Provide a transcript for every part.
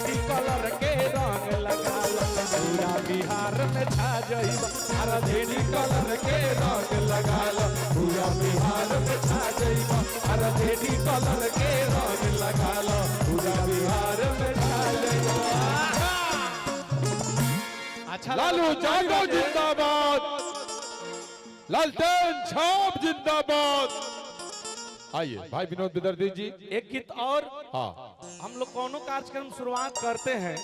Ready colour के रंग लगा लो पूरा बिहार में छा जाइबा अरे रेडी कलर के रंग लगा लो पूरा बिहार में छा जाइबा अरे रेडी कलर के रंग लगा लो पूरा बिहार में छा जाइबा। अच्छा लालू यादव जिंदाबाद, लालटेन छाप जिंदाबाद। आइए भाई विनोद विदर्दी जी। एक गीत और। हाँ, हम लोग कौनो कार्यक्रम शुरुआत करते हैं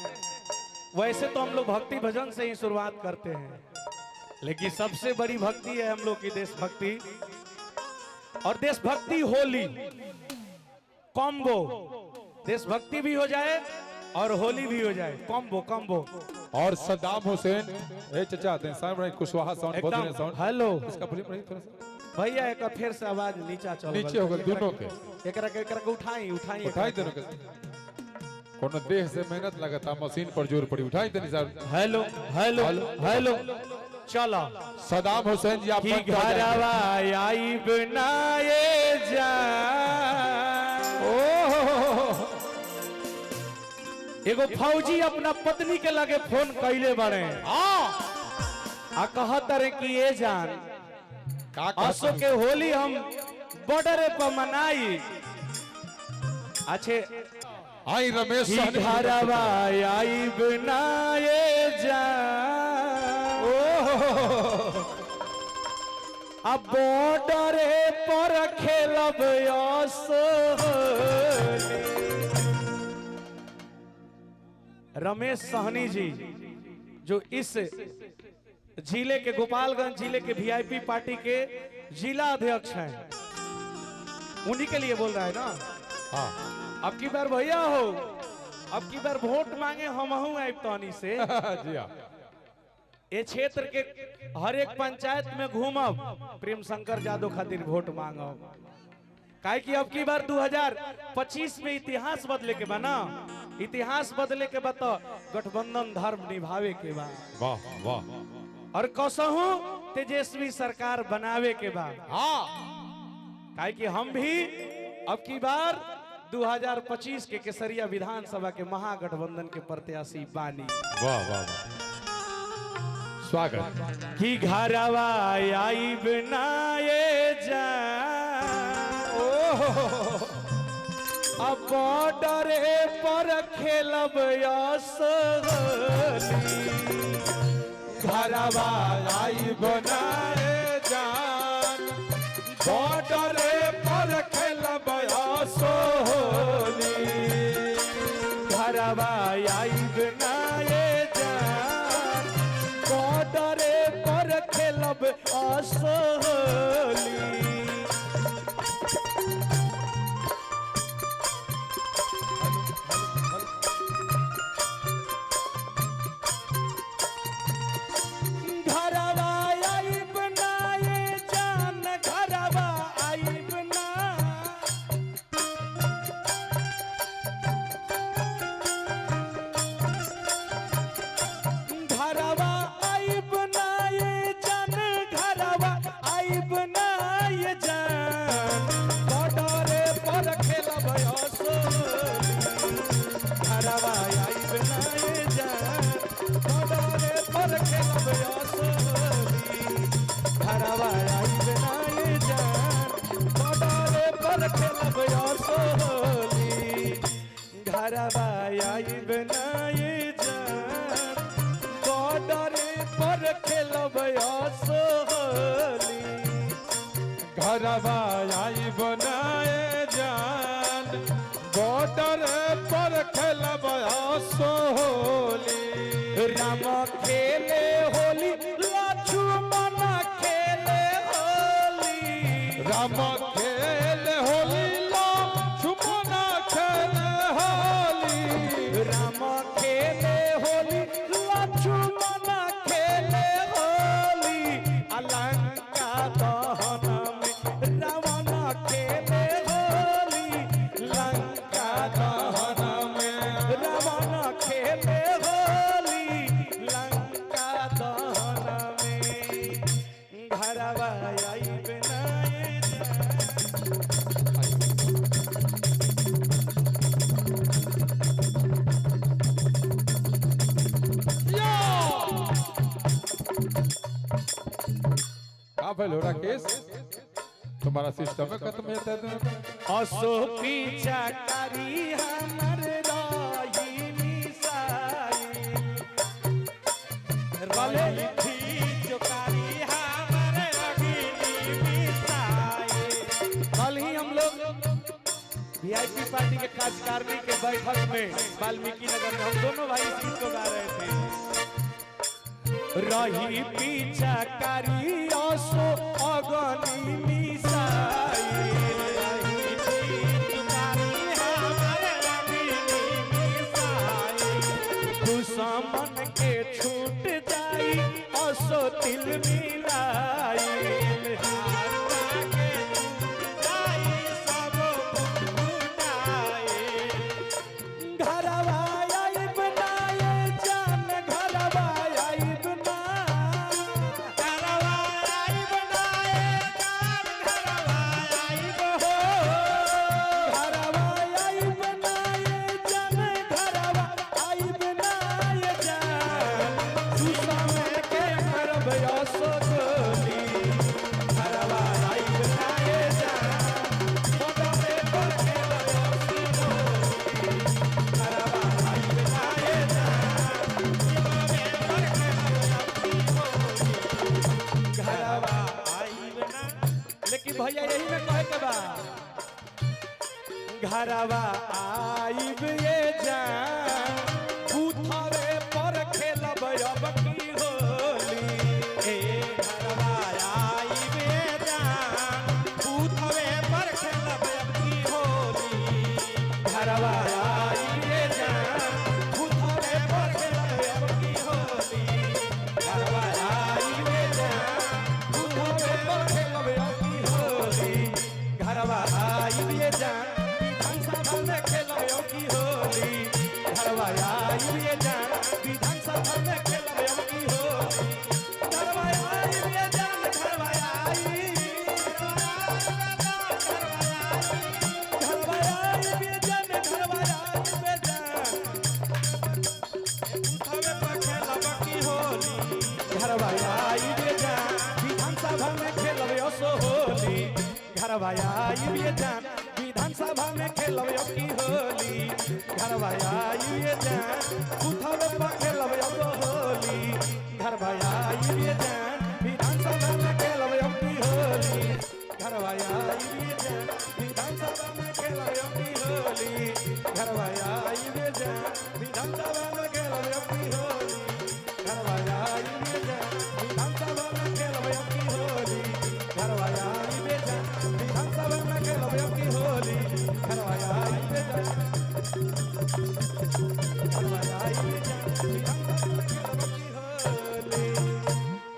वैसे तो हम लोग भक्ति भजन से ही शुरुआत करते हैं, लेकिन सबसे बड़ी भक्ति है हम लोग की देशभक्ति। और देशभक्ति होली कॉम्बो, देशभक्ति भी हो जाए और होली भी हो जाए, कॉम्बो कॉम्बो। और सद्दाम हुसैन ए चचा आते हैं सामने कुशवाहा साउंड बहुत एकदम साउंड हेलो इसका वॉल्यूम नहीं थोड़ा सा भैया एक फिर से आवाज नीचा चल नीचे हो गए दोनों के एकरा के उठाई उठाई उठाई दोनों के कोनो देह से मेहनत लगता मशीन पर जोर पड़ी उठाई देनी साहब। हेलो हेलो हेलो चलो सद्दाम हुसैन जी आप की घरवा आई बनाए जा एगो फौजी अपना पत्नी के लगे फोन कैले बड़े आ कहत रे कि ये जान असो के होली हम बॉर्डर पर मनाई। अच्छे आई रमेश सहनी घरवा आई बनाए जा अब बॉर्डर पर खेलब रमेश सहनी जी जो इस जिले के गोपालगंज जिले के वीआईपी पार्टी के जिला अध्यक्ष हैं, उन्हीं के लिए बोल रहा है ना। हाँ अब की बार भैया हो, अब की बार वोट मांगे हम आइबतानी से जी हाँ ये क्षेत्र के हर एक पंचायत में घूमब प्रेम शंकर यादव खातिर वोट मांगब, काहे कि अब की बार 2025 में इतिहास बदले के बा ना, इतिहास बदले के बा तो गठबंधन धर्म निभावे के बा, वाह वाह और कसहू तेजस्वी सरकार बनावे के बा। हाँ काहे कि हम भी अब की बार 2025 के केसरिया विधानसभा के महागठबंधन के प्रत्याशी बानी। वाह वाह वाह स्वागत। की घरवा आई बनाए जा अब बॉर्डर पर खेलब घरवा आई बनाए जान बॉर्डर पर खेलब होली घरवा आई बनाए जा बॉर्डर पर खेलब होली। घरवा आई बनाए जान बॉर्डर पर खेलब होली राम खेले होली लक्ष्मण खेले होली राम खेले होली लक्ष्मण खेले होली राम खेले होली लक्ष्मण खेले होली अलंका दहन में रावण खेले होली लंका दहन में रावण खेले होली भलो राकेश तुम्हारा सिस्टम में खत्म है असो पीछा करी हमर रही मिसाई रले थी जो करी हमर रही मिसाई। कल ही हम लोग वीआईपी पार्टी के कार्यकारिणी के बैठक में वाल्मीकि नगर में हम दोनों भाई इस गीत को गा रहे थे। रही पीछा करी असो अगनी मिसाई रही चुकारी हमर रगनी मिसाई दुश्मन के छूट जाई असो तिल मिलाई भैया यही में कहे के बा घरवा आइब ये जान उठावे पर खेलब अब की होली ए घरवा आइब ये जान उठावे पर खेलब अब की होली घरवा आइब ये जान उठावे पर खेलब अब की होली घरवा आइब ये जान उठावे पर खेलब अब घरवा आइब ये जान विधानसभा में खेलब की होली घरवा आइब ये जान विधानसभा में खेलब की होली घरवा आइब ये जान घरवा आइब ये जान घरवा आइब ये जान उठावे पर खेलब की होली घरवा आइब ये जान विधानसभा में खेलब असो होली घरवा आइब ये जान विधानसभा में खेलब की होली घरवा आइब ये जान उठावे पर खेलब होली घरवा आइब ये जान विधानसभा में खेलब की होली घरवा आइब ये जान विधानसभा में खेलब की होली घरवा आइब ये जान विधानसभा में खेलब की होली घरवा आइब ये जान विधानसभा में खेलब की होली घरवा